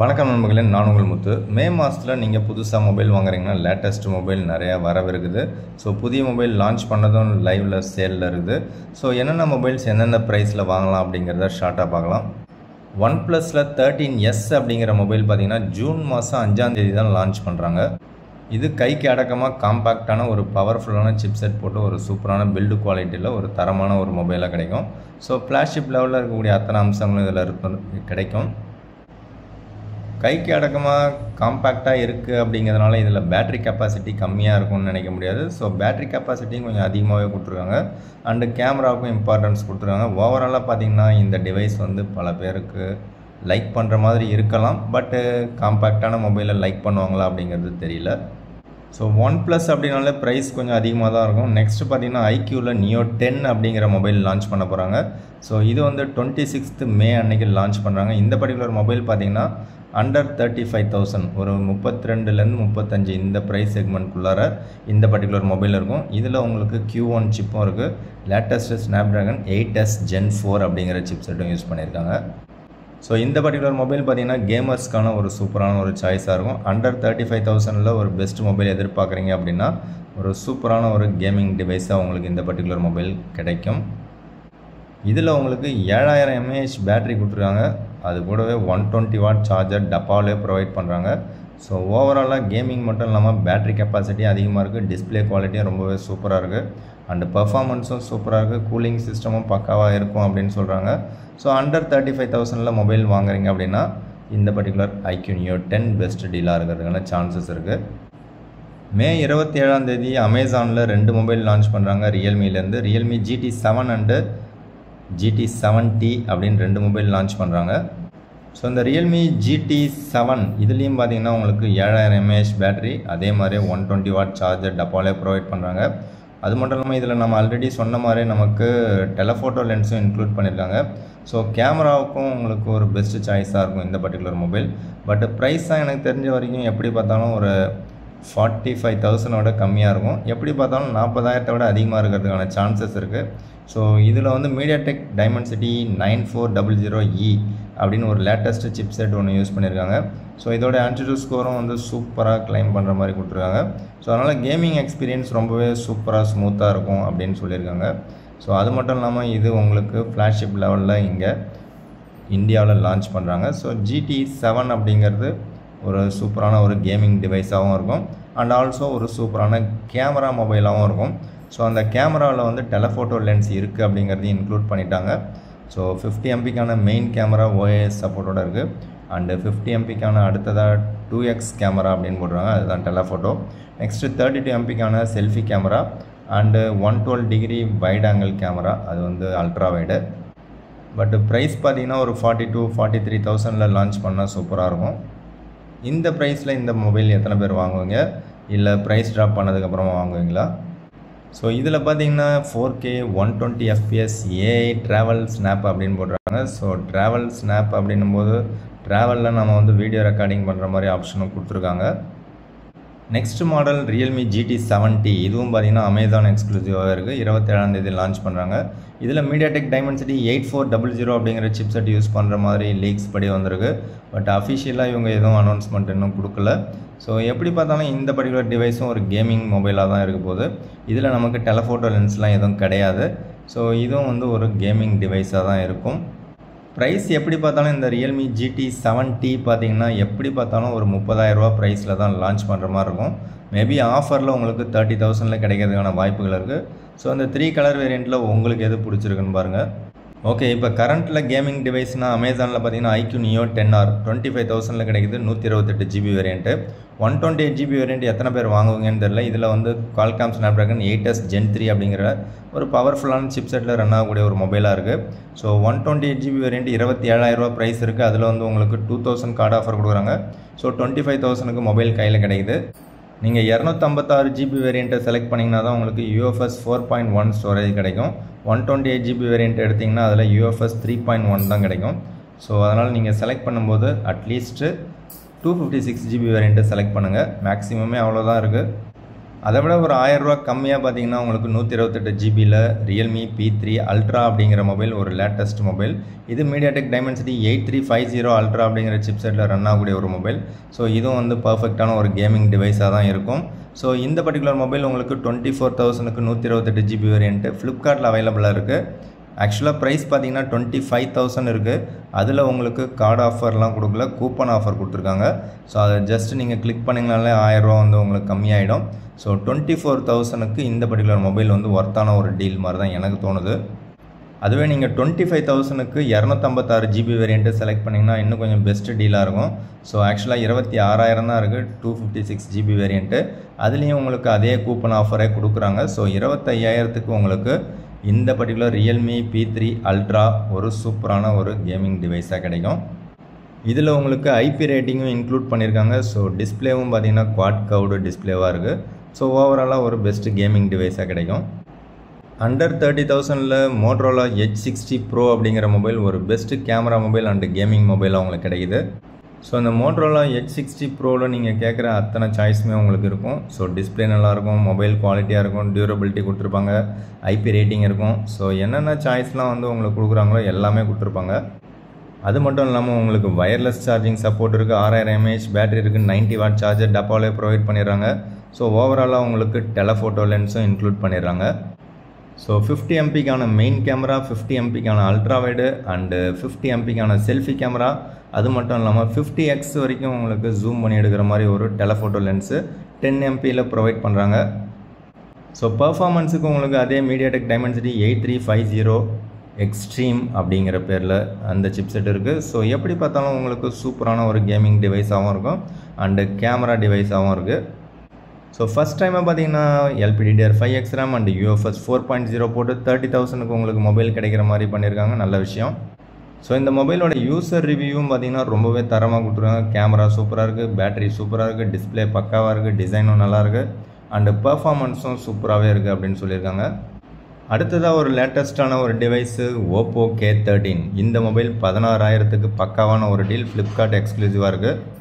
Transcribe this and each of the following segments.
வணக்கம் நண்பர்களே, நான் உங்கள் முத்து. மே மாதத்தில் நீங்கள் புதுசாக மொபைல் வாங்குறீங்கன்னா லேட்டஸ்ட் மொபைல் நிறையா வரவிருக்குது. ஸோ புதிய மொபைல் லான்ச் பண்ணதும் லைவில் சேலில் இருக்குது. ஸோ என்னென்ன மொபைல்ஸ் எந்தெந்த ப்ரைஸில் வாங்கலாம் அப்படிங்கிறத ஷார்ட்டாக பார்க்கலாம். OnePlusல 13S அப்படிங்கிற மொபைல் பார்த்திங்கன்னா ஜூன் மாதம் 5ஆம் தேதி தான் லான்ச் பண்ணுறாங்க. இது கைக்கு அடக்கமாக காம்பேக்டான ஒரு பவர்ஃபுல்லான சிப்செட் போட்டு ஒரு சூப்பரான பில்டு குவாலிட்டியில் ஒரு தரமான ஒரு மொபைலாக கிடைக்கும். ஸோ ஃப்ளாக்ஷிப் லெவலில் இருக்கக்கூடிய அத்தனை அம்சங்களும் இதில் கிடைக்கும். கைக்கு அடக்கமாக காம்பேக்டாக இருக்குது அப்படிங்கிறதுனால இதில் பேட்ரி கெப்பாசிட்டி கம்மியாக இருக்கும்னு நினைக்க முடியாது. ஸோ பேட்ரி கெப்பாசிட்டியும் கொஞ்சம் அதிகமாகவே கொடுத்துருக்காங்க. அண்டு கேமராவுக்கும் இம்பார்ட்டன்ஸ் கொடுத்துருக்காங்க. ஓவராலாக பார்த்திங்கன்னா இந்த டிவைஸ் வந்து பல பேருக்கு லைக் பண்ணுற மாதிரி இருக்கலாம். பட்டு காம்பேக்டான மொபைலை லைக் பண்ணுவாங்களா அப்படிங்கிறது தெரியல. ஸோ OnePlus அப்படின்னாலே ப்ரைஸ் கொஞ்சம் அதிகமாக தான் இருக்கும். நெக்ஸ்ட்டு பார்த்திங்கன்னா iQல Neo 10 அப்படிங்கிற மொபைல் லான்ச் பண்ண போகிறாங்க. ஸோ இது வந்து 26th மே அன்னைக்கு லான்ச் பண்ணுறாங்க. இந்த பர்டிகுலர் மொபைல் பார்த்திங்கன்னா அண்டர் 35,000 ஒரு 32லேருந்து 35 இந்த ப்ரைஸ் செக்மெண்ட்குள்ளார இந்த பர்டிகுலர் மொபைல் இருக்கும். இதில் உங்களுக்கு Q1 சிப்பும் இருக்குது. லேட்டஸ்ட்டு Snapdragon 8S Gen 4 அப்படிங்கிற சிப் செட்டும் யூஸ் பண்ணியிருக்காங்க. ஸோ இந்த பர்டிகுலர் மொபைல் பார்த்திங்கன்னா கேமர்ஸ்க்கான ஒரு சூப்பரான ஒரு சாய்ஸாக இருக்கும். அண்டர் 35,000ல் ஒரு பெஸ்ட் மொபைல் எதிர்பார்க்குறீங்க அப்படின்னா ஒரு சூப்பரான ஒரு கேமிங் டிவைஸாக உங்களுக்கு இந்த பர்டிகுலர் மொபைல் கிடைக்கும். இதில் உங்களுக்கு 7000 mAh பேட்டரி கொடுத்துருக்காங்க. அது கூடவே 120 வாட் சார்ஜர் டப்பாவிலே ப்ரொவைட் பண்ணுறாங்க. ஸோ ஓவராலாக கேமிங் மட்டும் இல்லாமல் பேட்டரி கெப்பாசிட்டி அதிகமாக இருக்குது. டிஸ்பிளே குவாலிட்டியும் ரொம்பவே சூப்பராக இருக்குது. அண்டு பர்ஃபார்மன்ஸும் சூப்பராக இருக்குது. கூலிங் சிஸ்டமும் பக்காவாக இருக்கும் அப்படின்னு சொல்கிறாங்க. ஸோ அண்டர் 35,000ல் மொபைல் வாங்குறீங்க அப்படின்னா இந்த பர்டிகுலர் iQ Neo 10 பெஸ்ட் டீலாக இருக்கிறதுக்கான சான்சஸ் இருக்குது. மே 27ஆம் தேதி அமேசானில் 2 மொபைல் லான்ச் பண்ணுறாங்க. ரியல்மிலேருந்து Realme GT7 அண்டு GT7T அப்படின்னு 2 மொபைல் லான்ச் பண்ணுறாங்க. ஸோ இந்த Realme GT7 இதுலேயும் பார்த்திங்கன்னா உங்களுக்கு 7000 mAh பேட்டரி, அதே மாதிரி 120 வாட் சார்ஜர் டப்பாலே ப்ரொவைட் பண்ணுறாங்க. அது மட்டும் இல்லாமல் இதில் நம்ம ஆல்ரெடி சொன்ன மாதிரி நமக்கு டெலஃபோட்டோ லென்ஸும் இன்க்ளூட் பண்ணியிருக்காங்க. ஸோ கேமராவுக்கும் உங்களுக்கு ஒரு பெஸ்ட் சாய்ஸாக இருக்கும் இந்த பர்டிகுலர் மொபைல். பட் ப்ரைஸ் தான் எனக்கு தெரிஞ்ச வரைக்கும் எப்படி பார்த்தாலும் ஒரு 45,000 கம்மியாக இருக்கும். எப்படி பார்த்தாலும் 40,000 விட அதிகமாக இருக்கிறதுக்கான சான்சஸ் இருக்குது. ஸோ இதில் வந்து மீடியாடெக் டைமென்சிட்டி 9400E அப்படின்னு ஒரு லேட்டஸ்ட் சிப் செட் ஒன்று யூஸ் பண்ணியிருக்காங்க. ஸோ இதோட ஆன்டிடியூ ஸ்கோரும் வந்து சூப்பராக கிளைம் பண்ணுற மாதிரி கொடுத்துருக்காங்க. ஸோ அதனால் கேமிங் எக்ஸ்பீரியன்ஸ் ரொம்பவே சூப்பராக ஸ்மூத்தாக இருக்கும் அப்படின்னு சொல்லியிருக்காங்க. ஸோ அது மட்டும் இல்லாமல் இது உங்களுக்கு ஃப்ளாக்ஷிப் லெவலில் இங்கே இந்தியாவில் லான்ச் பண்ணுறாங்க. ஸோ GT7 அப்படிங்கிறது ஒரு சூப்பரான ஒரு கேமிங் டிவைஸாகவும் இருக்கும். அண்ட் ஆல்சோ ஒரு சூப்பரான கேமரா மொபைலாகவும் இருக்கும். ஸோ அந்த கேமராவில் வந்து டெலஃபோட்டோ லென்ஸ் இருக்குது அப்படிங்கிறதையும் இன்க்ளூட் பண்ணிட்டாங்க. ஸோ 50 MPக்கான மெயின் கேமரா OIS சப்போர்ட்டோடு இருக்குது. அண்டு 50 MPக்கான அடுத்ததாக 2x கேமரா அப்படின்னு போடுறாங்க, அதுதான் டெலஃபோட்டோ. நெக்ஸ்ட்டு 32 MPக்கான selfie camera and 112 degree wide angle camera, அது வந்து அல்ட்ரா வைடு. பட் ப்ரைஸ் பார்த்திங்கன்னா ஒரு 42-43,000ல் லான்ச் பண்ணால் சூப்பராக இருக்கும். இந்த ப்ரைஸில் இந்த மொபைல் எத்தனை பேர் வாங்குவீங்க, இல்லை ப்ரைஸ் ட்ராப் பண்ணதுக்கப்புறமா வாங்குவீங்களா? ஸோ இதில் பார்த்தீங்கன்னா 4K 120 FPS AI travel snap அப்படின்னு போடுறாங்க. ஸோ ட்ராவல் ஸ்னாப் அப்படின்னும் போது ட்ராவலில் நம்ம வந்து வீடியோ ரெக்கார்டிங் பண்ணுற மாதிரி ஆப்ஷனும் கொடுத்துருக்காங்க. நெக்ஸ்ட் மாடல் Realme GT7T, இதுவும் பார்த்திங்கன்னா அமேசான் எக்ஸ்க்ளூசிவாக இருக்குது. 27ஆம் தேதி லான்ச் பண்ணுறாங்க. இதில் மீடியாடெக் டைமென்சிட்டி 8400 அப்படிங்கிற சிப் செட் யூஸ் பண்ணுற மாதிரி லீக்ஸ் படி வந்திருக்கு. பட் அஃபிஷியலாக இவங்க எதுவும் அனௌன்ஸ்மெண்ட் இன்னும் கொடுக்கல. ஸோ எப்படி பார்த்தாலும் இந்த பர்டிகுலர் டிவைஸும் ஒரு கேமிங் மொபைலாக தான் இருக்க போகுது. இதில் நமக்கு டெலஃபோட்டோ லென்ஸ்லாம் எதுவும் கிடையாது. ஸோ இதுவும் வந்து ஒரு கேமிங் டிவைஸாக தான் இருக்கும். ப்ரைஸ் எப்படி பார்த்தாலும் இந்த Realme GT7T பார்த்திங்கன்னா எப்படி பார்த்தாலும் ஒரு 30,000 ப்ரைஸில் தான் லான்ச் பண்ணுற மாதிரி இருக்கும். மேபி ஆஃபரில் உங்களுக்கு 30,000ல் கிடைக்கிறதுக்கான வாய்ப்புகள் இருக்குது. ஸோ அந்த 3 கலர் வேரியண்ட்டில் உங்களுக்கு எது பிடிச்சிருக்குன்னு பாருங்கள். ஓகே, இப்போ கரண்ட்டில் கேமிங் டிவைஸ்னால் அமேசானில் பார்த்தீங்கன்னா iQ Neo 10R 25,000ல் கிடைக்குது. 128 GB வேரியண்ட்டு. 128 GB வேரியண்ட் எத்தனை பேர் வாங்குவீங்கன்னு தெரியல. இதில் வந்து Qualcomm Snapdragon 8S Gen 3 அப்படிங்கிற ஒரு பவர்ஃபுல்லான சிப் செட்டில் ரன் ஆகக்கூடிய ஒரு மொபைலாக இருக்குது. ஸோ 128 GB வேரியண்ட் 27,000 ப்ரைஸ் இருக்குது. அதில் வந்து உங்களுக்கு 2000 கார்டு ஆஃபர் கொடுக்குறாங்க. ஸோ 25,000க்கு மொபைல் கையில் கிடைக்குது. நீங்கள் 256 GB வேரியண்ட்டை செலக்ட் பண்ணிங்கன்னா தான் உங்களுக்கு UFS 4.1 ஸ்டோரேஜ் கிடைக்கும். 128 GB வேரியண்ட் எடுத்திங்கன்னா அதில் UFS 3.1 தான் கிடைக்கும். ஸோ அதனால் நீங்கள் செலக்ட் பண்ணும்போது அட்லீஸ்ட்டு 256 GB வேரியண்ட்டை செலக்ட் பண்ணுங்கள். மேக்ஸிமமே அவ்வளோதான் இருக்குது. அதை விட ஒரு 1000 ரூபா கம்மியாக பார்த்தீங்கன்னா உங்களுக்கு 128 ஜிபியில் ரியல்மி P3 அல்ட்ரா அப்படிங்கிற மொபைல் ஒரு லேட்டஸ்ட் மொபைல். இது மீடியாடெக் டைமென்சிட்டி 8350 அல்ட்ரா அப்படிங்கிற சிப்செட்டில் ரன் ஆகக்கூடிய ஒரு மொபைல். ஸோ இதுவும் வந்து பர்ஃபெக்டான ஒரு கேமிங் டிவைஸாக தான் இருக்கும். ஸோ இந்த பர்டிகுலர் மொபைல் உங்களுக்கு 24,000க்கு 128 ஜிபி வேரியன்ட்டு ஃப்ளிப்கார்ட்டில் அவைலபிளாக இருக்குது. ஆக்சுவலாக ப்ரைஸ் பார்த்தீங்கன்னா 25,000 இருக்குது. அதில் உங்களுக்கு கார்டு ஆஃபர்லாம் கொடுக்கல, கூப்பன் ஆஃபர் கொடுத்துருக்காங்க. ஸோ அதை ஜஸ்ட் நீங்கள் கிளிக் பண்ணிங்கனாலே 1000 ரூபா வந்து உங்களுக்கு கம்மியாகிடும். ஸோ 24,000க்கு இந்த பர்டிகுலர் மொபைல் வந்து ஒர்த்தான ஒரு டீல் மாதிரி தான் எனக்கு தோணுது. அதுவே நீங்கள் 25,000க்கு 256 ஜிபி வேரியண்ட்டு செலக்ட் பண்ணிங்கன்னா இன்னும் கொஞ்சம் பெஸ்ட்டு டீலாக இருக்கும். ஸோ ஆக்சுவலாக 26,000 தான் இருக்குது 256 ஜிபி வேரியண்ட்டு. அதுலேயும் உங்களுக்கு அதே கூப்பன் ஆஃபரே கொடுக்குறாங்க. ஸோ 25,000க்கு உங்களுக்கு இந்த பர்டிகுலர் ரியல்மி P3 அல்ட்ரா ஒரு சூப்பரான ஒரு கேமிங் டிவைஸாக கிடைக்கும். இதில் உங்களுக்கு ஐபி ரேட்டிங்கும் இன்க்ளூட் பண்ணியிருக்காங்க. ஸோ டிஸ்பிளேவும் பார்த்தீங்கன்னா குவாட் கர்வ்டு டிஸ்பிளேவாக இருக்குது. ஸோ ஓவராலாக ஒரு பெஸ்ட்டு கேமிங் டிவைஸாக கிடைக்கும். அண்டர் 30,000ல் மோட்டோரோலா H60 Pro அப்படிங்கிற மொபைல் ஒரு best camera mobile and gaming மொபைலாக உங்களுக்கு கிடைக்குது. ஸோ இந்த மோட்டோரோலா H60 Proவில் நீங்கள் கேட்குற அத்தனை சாய்ஸுமே உங்களுக்கு இருக்கும். ஸோ டிஸ்பிளே நல்லாயிருக்கும், மொபைல் குவாலிட்டியாக இருக்கும், டியூரபிலிட்டி கொடுத்துருப்பாங்க, ஐபி ரேட்டிங் இருக்கும். ஸோ என்னென்ன சாய்ஸ்லாம் வந்து உங்களுக்கு கொடுக்குறாங்களோ எல்லாமே கொடுத்துருப்பாங்க. அது மட்டும் இல்லாமல் உங்களுக்கு வயர்லெஸ் சார்ஜிங் சப்போர்ட் இருக்குது, 6000 mAh பேட்டரி இருக்குது, 90 வாட் சார்ஜர் டப்பாலே ப்ரொவைட் பண்ணிடுறாங்க. ஸோ ஓவராலாக உங்களுக்கு டெலஃபோட்டோ லென்ஸும் இன்க்ளூட் பண்ணிடுறாங்க. ஸோ 50 MPக்கான மெயின் கேமரா, 50 MPக்கான அல்ட்ரா வைடு அண்டு 50 MPக்கான செல்ஃபி கேமரா, அது மட்டும் இல்லாமல் 50x வரைக்கும் உங்களுக்கு ஜூம் பண்ணி எடுக்கிற மாதிரி ஒரு டெலஃபோட்டோ லென்ஸு 10 MPயில் ப்ரொவைட் பண்ணுறாங்க. ஸோ பர்ஃபார்மன்ஸுக்கு உங்களுக்கு அதே மீடியாடெக் டைமென்சிட்டி 8350 எக்ஸ்ட்ரீம் அப்படிங்கிற பேரில் அந்த சிப்செட் இருக்குது. ஸோ எப்படி பார்த்தாலும் உங்களுக்கு சூப்பரான ஒரு கேமிங் டிவைஸாகவும் இருக்கும் அண்டு கேமரா டிவைஸாகவும் இருக்குது. ஸோ ஃபஸ்ட் டைமாக பார்த்தீங்கன்னா LPDDR5X RAM அண்ட் UFS 4.0 போட்டு 30,000க்கு உங்களுக்கு மொபைல் கிடைக்கிற மாதிரி பண்ணியிருக்காங்க. நல்ல விஷயம். ஸோ இந்த மொபைலோட யூசர் ரிவ்யூவும் பார்த்தீங்கன்னா ரொம்பவே தரமாக கொடுத்துருக்காங்க. கேமரா சூப்பராக இருக்குது, பேட்டரி சூப்பராக இருக்குது, டிஸ்பிளே பக்காவாக இருக்குது, டிசைனும் நல்லாயிருக்கு அண்டு பர்ஃபார்மன்ஸும் சூப்பராகவே இருக்குது அப்படின்னு சொல்லியிருக்காங்க. அடுத்ததாக ஒரு லேட்டஸ்ட்டான ஒரு டிவைஸு Oppo K13. இந்த மொபைல் 16,000க்கு பக்காவான ஒரு டீல், ஃப்ளிப்கார்ட் எக்ஸ்க்ளூசிவாக இருக்குது.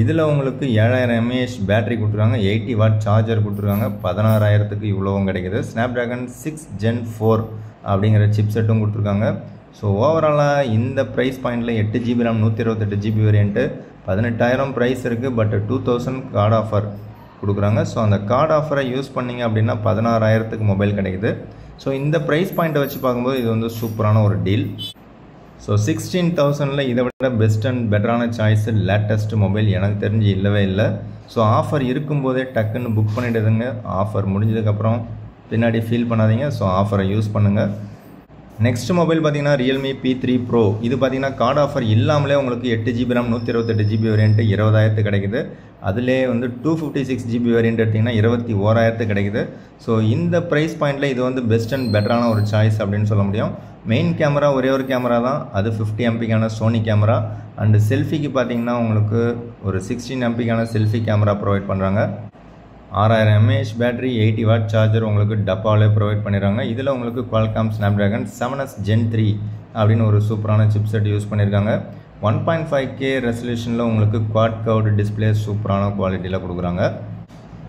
இதில் உங்களுக்கு 7000 mAh பேட்டரி கொடுத்துருக்காங்க, 80 வாட் சார்ஜர் கொடுத்துருக்காங்க. 16,000க்கு இவ்வளவும் கிடைக்குது. ஸ்னாப்ட்ராகன் 6 Gen 4 அப்படிங்கிற சிப்செட்டும் கொடுத்துருக்காங்க. ஸோ ஓவராலாக இந்த ப்ரைஸ் பாயிண்டில் 8 GB RAM 128 GB variant 18,000 price இருக்குது. பட் 2000 கார்டு ஆஃபர் கொடுக்குறாங்க. ஸோ அந்த கார்டு ஆஃபரை யூஸ் பண்ணிங்க அப்படின்னா 16,000க்கு மொபைல் கிடைக்குது. ஸோ இந்த ப்ரைஸ் பாயிண்ட்டை வச்சு பார்க்கும்போது இது வந்து சூப்பரான ஒரு டீல். ஸோ 16,000ல் இதை விட பெஸ்ட் அண்ட் பெட்டரான சாய்ஸு லேட்டஸ்ட் மொபைல் எனக்கு தெரிஞ்சு இல்லவே இல்லை. ஸோ ஆஃபர் இருக்கும்போதே டக்குன்னு புக் பண்ணிவிடுதுங்க. ஆஃபர் முடிஞ்சதுக்கப்புறம் பின்னாடி ஃபீல் பண்ணாதீங்க. ஸோ ஆஃபரை யூஸ் பண்ணுங்கள். நெக்ஸ்ட் மொபைல் பார்த்தீங்கன்னா ரியல்மி P3 Pro. இது பார்த்தீங்கன்னா கார்டு ஆஃபர் இல்லாமலே உங்களுக்கு 8 GB RAM 128 GB வேரியண்ட்டு 20,000 கிடைக்குது. அதிலே வந்து 256 GB வேரியண்ட் எடுத்திங்கன்னா 21,000 கிடைக்குது. ஸோ இந்த ப்ரைஸ் பாயிண்டில் இது வந்து பெஸ்ட் அண்ட் பெட்டரான ஒரு சாய்ஸ் அப்படின்னு சொல்ல முடியும். மெயின் கேமரா ஒரே ஒரு கேமரா தான், அது 50 MPக்கான சோனி கேமரா அண்டு செல்ஃபிக்கு பார்த்தீங்கன்னா உங்களுக்கு ஒரு 16 MPக்கான செல்ஃபி கேமரா ப்ரொவைட் பண்ணுறாங்க. 6000 mAh பேட்டரி, 80 வாட் சார்ஜர் உங்களுக்கு டப்பாவிலே ப்ரொவைட் பண்ணிடுறாங்க. இதில் உங்களுக்கு Qualcomm Snapdragon 7s Gen 3 அப்படின்னு ஒரு சூப்பரான சிப்செட் யூஸ் பண்ணியிருக்காங்க. 1.5K ரெசல்யூஷனில் உங்களுக்கு குவாட் கர்வ்டு டிஸ்பிளே சூப்பரான குவாலிட்டியில் கொடுக்குறாங்க.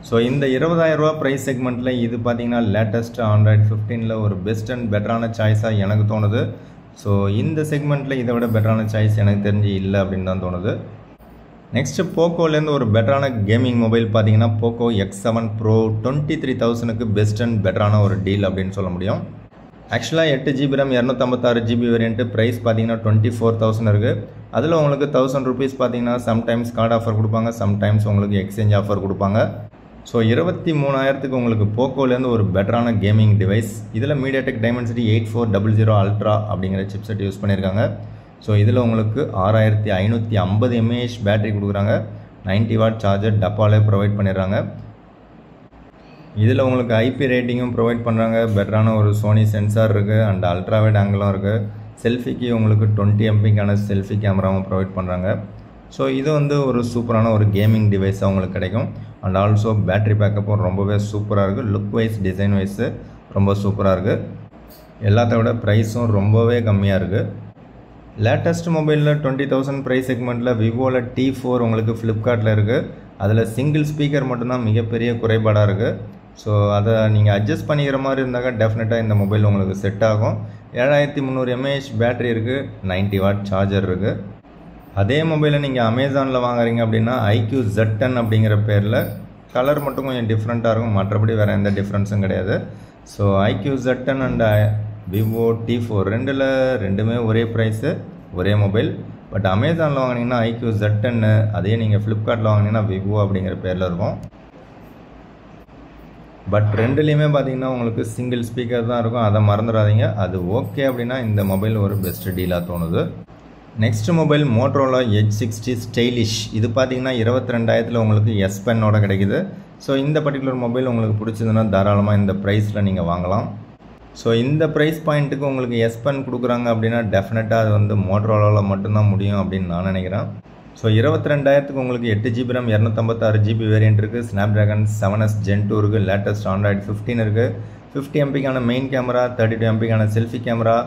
ஸோ இந்த 20,000 ரூபா ப்ரைஸ் செக்மெண்ட்டில் இது பார்த்தீங்கன்னா லேட்டஸ்ட் Android 15ல் ஒரு பெஸ்ட் அண்ட் பெட்டரான சாய்ஸாக எனக்கு தோணுது. ஸோ இந்த செக்மெண்ட்டில் இதை விட பெட்டரான சாய்ஸ் எனக்கு தெரிஞ்சு இல்லை அப்படின்னு தான் தோணுது. நெக்ஸ்ட்டு போக்கோலேருந்து ஒரு பெட்டரான கேமிங் மொபைல் பார்த்தீங்கன்னா போக்கோ X7 Pro 23,000க்கு பெஸ்ட் அண்ட் பெட்டரான ஒரு டீல் அப்படின்னு சொல்ல முடியும். ஆக்சுவலாக 8 GB RAM 256 GB variant price பார்த்தீங்கன்னா 24,000 இருக்குது. அதில் உங்களுக்கு 1000 rupees பார்த்தீங்கன்னா சம்டைம்ஸ் கார்டு ஆஃபர் கொடுப்பாங்க, சம்டைம்ஸ் உங்களுக்கு எக்ஸ்சேஞ்ச் ஆஃபர் கொடுப்பாங்க. ஸோ 23,000க்கு உங்களுக்கு போக்கோலேருந்து ஒரு பெட்டரான கேமிங் டிவைஸ். இதில் மீடியாடெக் டைமென்சிட்டி 8400 அல்ட்ரா அப்படிங்கிற சிப்செட் யூஸ் பண்ணியிருக்காங்க. ஸோ இதில் உங்களுக்கு 6550 mAh பேட்டரி கொடுக்குறாங்க, 90 வாட் சார்ஜர் டப்பாலே ப்ரொவைட் பண்ணிடுறாங்க. இதில் உங்களுக்கு ஐபி ரேட்டிங்கும் ப்ரொவைட் பண்ணுறாங்க. பெட்டரான ஒரு சோனி சென்சார் இருக்குது அண்ட் அல்ட்ராவைட் ஆங்கிளும் இருக்குது. செல்ஃபிக்கு உங்களுக்கு 20 MPக்கான செல்ஃபி கேமராவும் ப்ரொவைட் பண்ணுறாங்க. ஸோ இது வந்து ஒரு சூப்பரான ஒரு கேமிங் டிவைஸாக உங்களுக்கு கிடைக்கும். அண்ட் ஆல்சோ பேட்டரி பேக்கப்பும் ரொம்பவே சூப்பராக இருக்குது. லுக் வைஸ், டிசைன் வைஸு ரொம்ப சூப்பராக இருக்குது. எல்லாத்த விட ப்ரைஸும் ரொம்பவே கம்மியாக இருக்குது. லேட்டஸ்ட் மொபைலில் 20,000 ப்ரைஸ் செக்மெண்ட்டில் விவோவில் T4 உங்களுக்கு ஃப்ளிப்கார்ட்டில் இருக்குது. அதில் சிங்கிள் ஸ்பீக்கர் மட்டும்தான் மிகப்பெரிய குறைபாடாக இருக்குது. ஸோ அதை நீங்கள் அட்ஜஸ்ட் பண்ணிக்கிற மாதிரி இருந்தாக்க டெஃபினட்டாக இந்த மொபைல் உங்களுக்கு செட் ஆகும். 7300 mAh பேட்டரி இருக்குது, 90 வாட் சார்ஜர் இருக்குது. அதே மொபைலை நீங்கள் அமேசானில் வாங்குறீங்க அப்படின்னா IQ Z10 அப்படிங்கிற பேரில் கலர் மட்டும் கொஞ்சம் டிஃப்ரெண்ட்டாக இருக்கும், மற்றபடி வேறு எந்த டிஃப்ரென்ஸும் கிடையாது. So IQ Z10 and Vivo T4 ரெண்டுமே ஒரே ப்ரைஸு, ஒரே மொபைல். பட் அமேசானில் வாங்கினீங்கன்னா IQ Z10, அதே நீங்கள் ஃப்ளிப்கார்ட்டில் வாங்கினீங்கன்னா விவோ அப்படிங்கிற பேரில் இருக்கும். பட் ரெண்டுலேயுமே பார்த்தீங்கன்னா உங்களுக்கு சிங்கிள் ஸ்பீக்கர் தான் இருக்கும், அதை மறந்துடாதீங்க. அது ஓகே அப்படின்னா இந்த மொபைல் ஒரு பெஸ்ட் டீலாக தோணுது. Next mobile Motorola Edge 60 stylish. இது பார்த்தீங்கன்னா 22,000 உங்களுக்கு S Penோட கிடைக்குது. ஸோ இந்த பர்டிகுலர் மொபைல் உங்களுக்கு பிடிச்சதுன்னா தாராளமாக இந்த ப்ரைஸில் நீங்கள் வாங்கலாம். ஸோ இந்த ப்ரைஸ் பாயிண்ட்டுக்கு உங்களுக்கு S Pen கொடுக்குறாங்க அப்படின்னா டெஃபினட்டாக அது வந்து மோட்டோரோலாவில் மட்டும்தான் முடியும் அப்படின்னு நான் நினைக்கிறேன். ஸோ 22,000 உங்களுக்கு 8GB RAM 256GB வேரியன்ட் இருக்குது, ஸ்னாப்ட்ராகன் 7S Gen 2 இருக்குது, லேட்டஸ்ட் Android 15 இருக்குது, 50 MP main camera, 32 MP selfie camera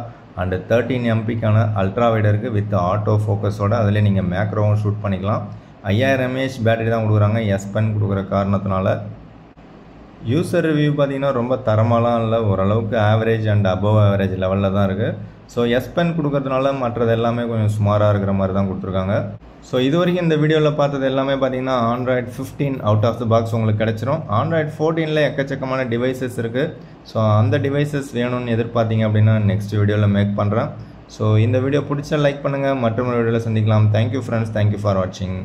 and 13 MP ultra wide இருக்குது வித் ஆட்டோ ஃபோக்கஸோட. அதில் நீங்கள் மேக்ரோவும் ஷூட் பண்ணிக்கலாம். 5000 mAh பேட்டரி தான் கொடுக்குறாங்க S Pen கொடுக்குற காரணத்தினால. யூசர் ரிவ்யூ பார்த்தீங்கன்னா ரொம்ப தரமாலாம் இல்லை, ஓரளவுக்கு ஆவரேஜ் அண்ட் அபவ் ஆவரேஜ் லெவலில் தான் இருக்குது. ஸோ S Pen கொடுக்கறதுனால மற்றது எல்லாமே கொஞ்சம் சுமாராக இருக்கிற மாதிரி தான் கொடுத்துருக்காங்க. ஸோ இது வரைக்கும் இந்த வீடியோவில் பார்த்தது எல்லாமே பார்த்தீங்கன்னா Android 15 out of the box உங்களுக்கு கிடச்சிரும். Android 14 எக்கச்சக்கமான டிவைசஸ் இருக்குது. ஸோ அந்த டிவைசஸ் வேணும்னு எதிர்பார்த்தீங்க அப்படின்னா நெக்ஸ்ட் வீடியோவில் மேக் பண்ணுறேன். ஸோ இந்த வீடியோ பிடிச்சா லைக் பண்ணுங்கள், மற்றொரு வீடியோவில் சந்திக்கலாம். தேங்க்யூ ஃப்ரெண்ட்ஸ், தேங்க்யூ ஃபார் வாட்சிங்.